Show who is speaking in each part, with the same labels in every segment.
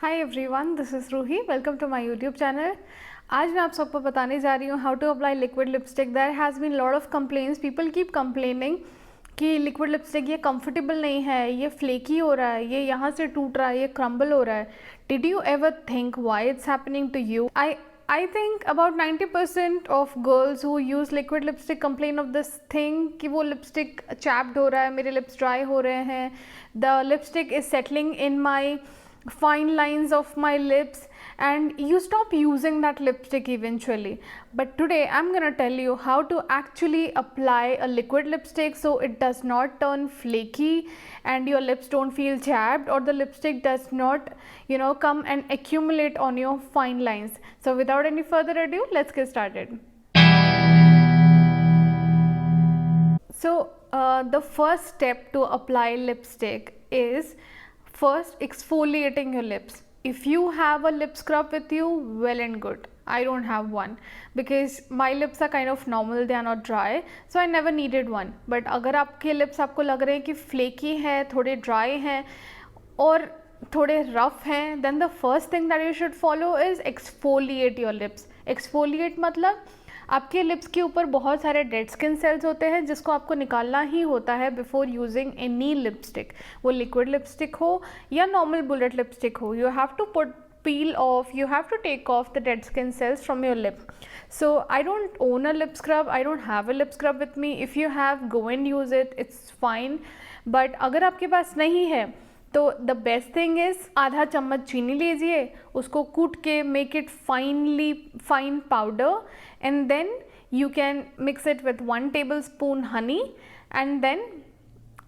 Speaker 1: Hi everyone, this is Ruhi. Welcome to my YouTube channel. आज मैं आप सबको बताने जा रही हूँ how to apply liquid lipstick. There has been lot of complaints, people keep complaining कि लिक्विड लिपस्टिक ये कंफर्टेबल नहीं है, ये फ्लेकी हो रहा है, ये यहाँ से टूट रहा है, ये क्रम्बल हो रहा है। Did you ever think why it's happening to you? I think about 90% of girls who use liquid lipstick complain of this thing कि वो lipstick chapped हो रहा है, मेरे lips dry हो रहे हैं, the lipstick is settling in my fine lines of my lips, and you stop using that lipstick eventually. But today I'm gonna tell you how to actually apply a liquid lipstick so it does not turn flaky and your lips don't feel chapped, or the lipstick does not come and accumulate on your fine lines. So without any further ado, let's get started. So the first step to apply lipstick is first exfoliating your lips. If you have a lip scrub with you, well and good. I don't have one because my lips are kind of normal, they are not dry, so I never needed one. But अगर आपके lips आपको लग रहे हैं कि flaky है, थोड़े dry हैं और थोड़े rough हैं, then the first thing that you should follow is exfoliate your lips. Exfoliate मतलब आपके लिप्स के ऊपर बहुत सारे डेड स्किन सेल्स होते हैं जिसको आपको निकालना ही होता है बिफोर यूजिंग एनी लिपस्टिक, वो लिक्विड लिपस्टिक हो या नॉर्मल बुलेट लिपस्टिक हो. You have to peel off, you have to take off the dead skin cells from your lip. So I don't own a lip scrub, I don't have a lip scrub with me. If you have, go and use it, it's fine. But अगर आपके पास नहीं है तो the best thing is आधा चम्मच चीनी लीजिए, उसको कूट के make it fine powder, and then you can mix it with 1 tablespoon honey, and then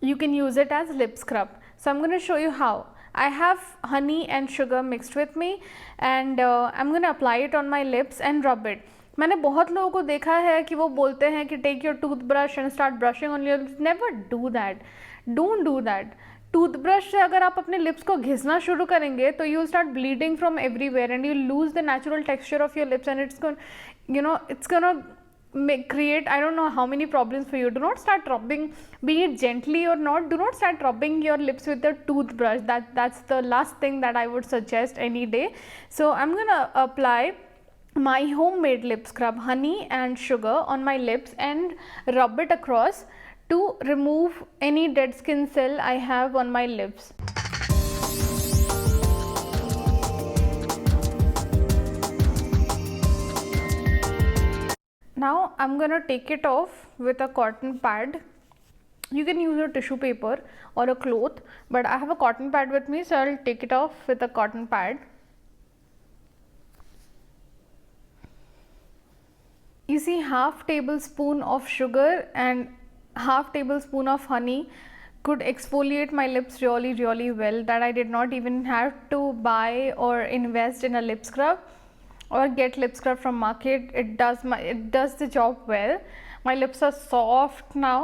Speaker 1: you can use it as lip scrub. So I'm going to show you how. I have honey and sugar mixed with me, and I'm going to apply it on my lips and rub it. मैंने बहुत लोगों को देखा है कि वो बोलते हैं कि take your toothbrush and start brushing on your lips. Never do that, don't do that. Toothbrush से अगर आप अपने लिप्स को घिसना शुरू करेंगे तो you will start bleeding from everywhere and you lose the natural texture of your lips, and it's gonna create I don't know how many problems for you. Do not start rubbing, be it gently or not, do not start rubbing your lips with a toothbrush. That's the last thing that I would suggest any day. So I'm gonna apply my homemade lip scrub, honey and sugar, on my lips and rub it across to remove any dead skin cell I have on my lips. Now I'm gonna take it off with a cotton pad. You can use a tissue paper or a cloth, but I have a cotton pad with me, so I'll take it off with a cotton pad. You see, half tablespoon of sugar and half tablespoon of honey could exfoliate my lips really well, that I did not even have to buy or invest in a lip scrub or get lip scrub from market. It does the job well. My lips are soft now,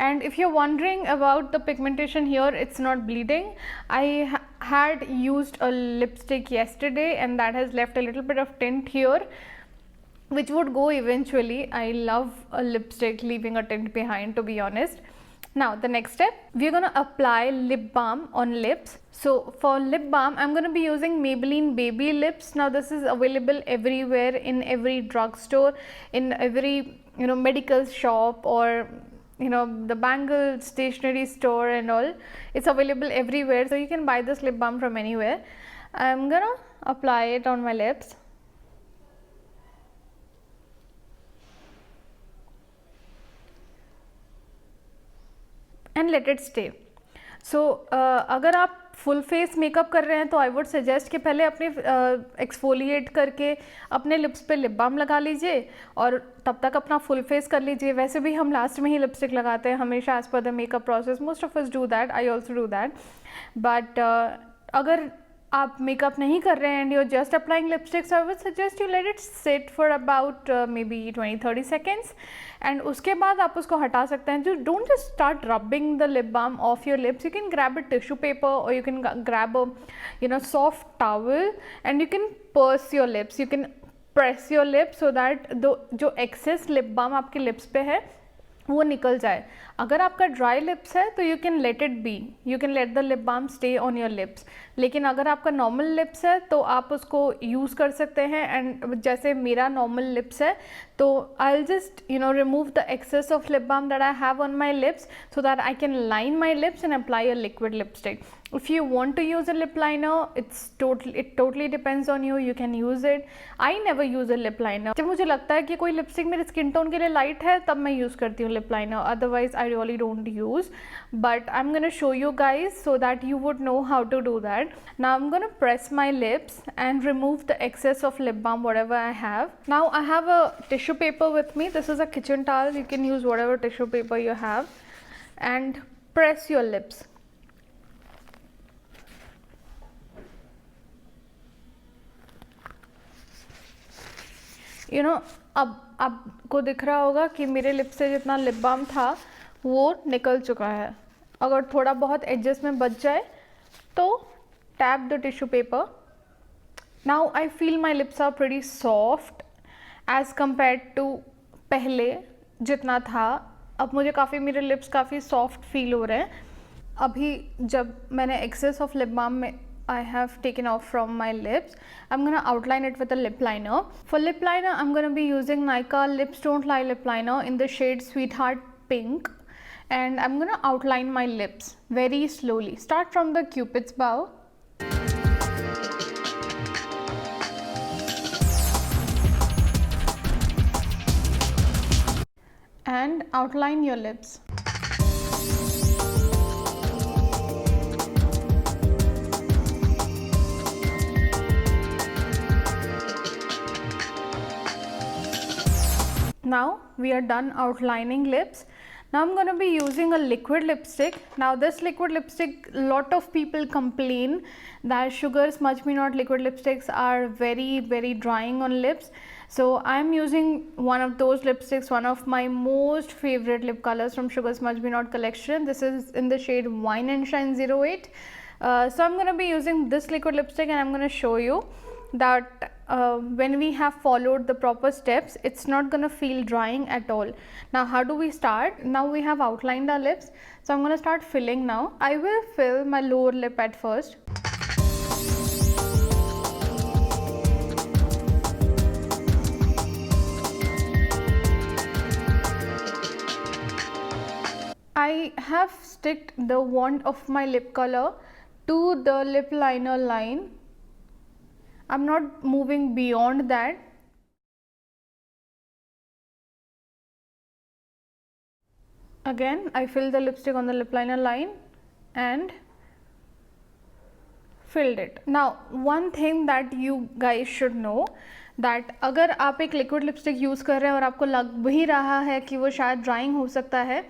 Speaker 1: and if you're wondering about the pigmentation here, it's not bleeding. I had used a lipstick yesterday and that has left a little bit of tint here, which would go eventually. I love a lipstick leaving a tint behind, to be honest. Now the next step, we're going to apply lip balm on lips. So for lip balm, I'm going to be using Maybelline Baby Lips. Now this is available everywhere, in every drugstore, in every medical shop, or the bangle stationery store and all. It's available everywhere, so you can buy this lip balm from anywhere. I'm gonna apply it on my lips. And let it stay. So अगर आप full face makeup कर रहे हैं तो I would suggest कि पहले अपने exfoliate करके अपने लिप्स पे लिप बाम लगा लीजिए और तब तक अपना फुल फेस कर लीजिए. वैसे भी हम लास्ट में ही लिपस्टिक लगाते हैं हमेशा, as per the makeup process. Most of us do that, I also do that. But अगर आप मेकअप नहीं कर रहे हैं and you are just applying lipstick, so I would suggest you let it sit for about maybe 20-30 seconds, and उसके बाद आप उसको हटा सकते हैं. जो don't just start rubbing the lip balm off your lips. You can grab a tissue paper और you can grab a soft towel and you can purse your lips. You can press your lips so that जो access lip balm आपके lips पे है वो निकल जाए. अगर आपका ड्राई लिप्स है तो you can let it be, you can let the lip balm stay on your lips. लेकिन अगर आपका नॉर्मल लिप्स है तो आप उसको यूज़ कर सकते हैं। एंड जैसे मेरा नॉर्मल लिप्स है तो I will just remove the excess of lip balm that I have on my lips so that I can line my lips and apply a liquid lipstick. If you want to use a lip liner, it totally depends on you. You can use it. I never use a lip liner. जब मुझे लगता है कि कोई lipstick मेरे skin tone के लिए light है तब मैं यूज़ करती हूँ lip liner, otherwise I really don't use. But I am gonna show you guys so that you would know how to do that. Now I'm going to press my lips and remove the excess of lip balm whatever I have. Now I have a tissue paper with me. This is a kitchen towel. You can use whatever tissue paper you have and press your lips. अब आपको दिख रहा होगा कि मेरे lip से जितना lip balm था वो निकल चुका है. अगर थोड़ा बहुत एडजस्ट में बच जाए तो tap the tissue paper. Now I feel my lips are pretty soft as compared to पहले जितना था. अब मुझे काफ़ी मेरे लिप्स काफ़ी सॉफ्ट फील हो रहे हैं. अभी जब मैंने एक्सेस ऑफ लिप बाम में I have taken off from my lips, I'm gonna outline it with a lip liner. For lip liner, I'm gonna be using Nykaa Lips Don't Lie lip liner in the shade Sweetheart Pink, and I'm gonna outline my lips very slowly. Start from the Cupid's bow. And outline your lips. Now we are done outlining lips. Now I'm going to be using a liquid lipstick. Now this liquid lipstick, lot of people complain that Sugar Smudge Me Not liquid lipsticks are very drying on lips. So I'm using one of those lipsticks, one of my most favorite lip colors from Sugar Smudge Me Not collection. This is in the shade Wine and Shine 08. So I'm going to be using this liquid lipstick and I'm going to show you that when we have followed the proper steps, it's not gonna feel drying at all. Now how do we start? Now we have outlined our lips, so I'm gonna start filling now. I will fill my lower lip at first. I have sticked the wand of my lip color to the lip liner line. I'm not moving beyond that. Again, I fill the lipstick on the lip liner line and filled it. Now, one thing that you guys should know that अगर आप एक liquid lipstick use कर रहे हैं और आपको लग भी रहा है कि वो शायद drying हो सकता है,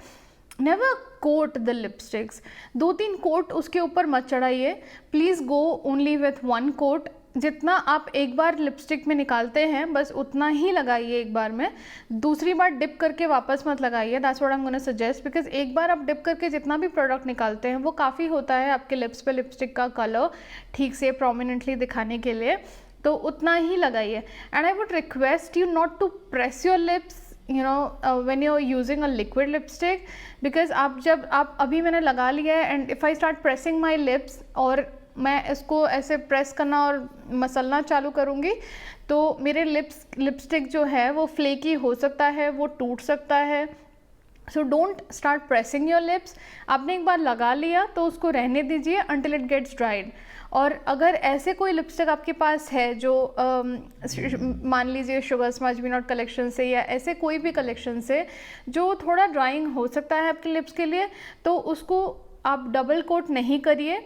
Speaker 1: never coat the lipsticks. 2-3 coat उसके ऊपर मत चढ़ाइए. Please go only with 1 coat. जितना आप एक बार लिपस्टिक में निकालते हैं बस उतना ही लगाइए एक बार में. दूसरी बार डिप करके वापस मत लगाइए. That's what I am gonna suggest, because एक बार आप डिप करके जितना भी प्रोडक्ट निकालते हैं वो काफ़ी होता है आपके लिप्स पे लिपस्टिक का कलर ठीक से प्रोमिनेंटली दिखाने के लिए, तो उतना ही लगाइए. And I would request you not to press your lips when you're using a liquid lipstick, because आप अभी मैंने लगा लिया है and if I start pressing my lips और मैं इसको ऐसे प्रेस करना और मसलना चालू करूँगी तो मेरे लिपस्टिक जो है वो फ्लेकी हो सकता है, वो टूट सकता है. So don't start pressing your lips. आपने एक बार लगा लिया तो उसको रहने दीजिए until it gets dried. और अगर ऐसे कोई लिपस्टिक आपके पास है जो मान लीजिए sugar smudge me not collection से या ऐसे कोई भी कलेक्शन से जो थोड़ा ड्राइंग हो सकता है आपके लिप्स के लिए, तो उसको आप डबल कोट नहीं करिए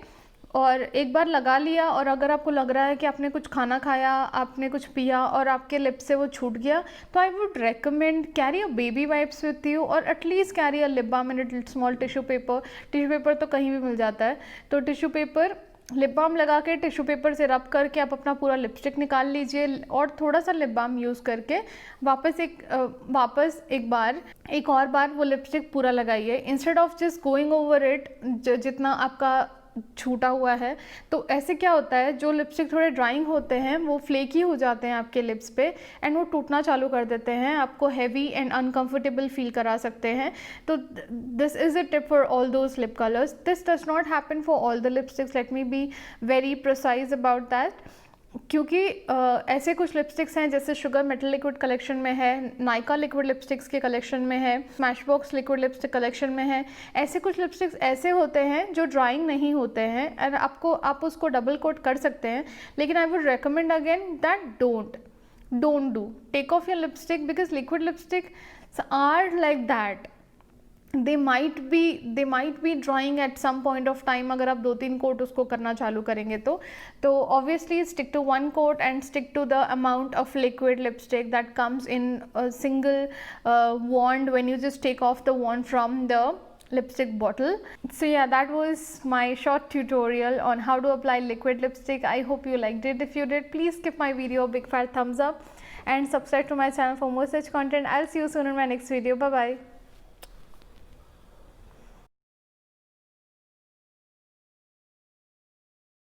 Speaker 1: और एक बार लगा लिया और अगर आपको लग रहा है कि आपने कुछ खाना खाया, आपने कुछ पिया और आपके लिप्स से वो छूट गया, तो I would recommend carry a baby wipes with you और at least carry a lip balm and small tissue paper. Tissue paper तो कहीं भी मिल जाता है, तो टिश्यू पेपर लिप बाम लगा के टिश्यू पेपर से रब करके आप अपना पूरा लिपस्टिक निकाल लीजिए और थोड़ा सा लिप बाम यूज़ करके वापस एक और बार वो लिपस्टिक पूरा लगाइए. Instead of just going over it, जितना आपका छूटा हुआ है। तो ऐसे क्या होता है, जो लिपस्टिक थोड़े ड्राइंग होते हैं वो फ्लेकी हो जाते हैं आपके लिप्स पे एंड वो टूटना चालू कर देते हैं, आपको हैवी एंड अनकंफर्टेबल फील करा सकते हैं। तो this is a tip for all those lip colours. This does not happen for all the lipsticks, let me be very precise about that, क्योंकि ऐसे कुछ लिपस्टिक्स हैं जैसे शुगर मेटल लिक्विड कलेक्शन में है, नायका लिक्विड लिपस्टिक्स के collection में है, स्मैशबॉक्स लिक्विड लिपस्टिक कलेक्शन में है। ऐसे कुछ लिपस्टिक्स ऐसे होते हैं जो ड्राइंग नहीं होते हैं एंड आप उसको डबल कोट कर सकते हैं, लेकिन I would recommend again that don't do take off your lipstick, because liquid lipsticks are like that, they might be drying at some point of time अगर आप 2-3 कोट उसको करना चालू करेंगे तो obviously stick to one coat and stick to the amount of liquid lipstick that comes in a single wand when you just take off the wand from the lipstick bottle. So yeah, that was my short tutorial on how to apply liquid lipstick. I hope you liked it. If you did, please give my video a big fat thumbs up and subscribe to my channel for more such content. I'll see you soon in my next video. Bye bye.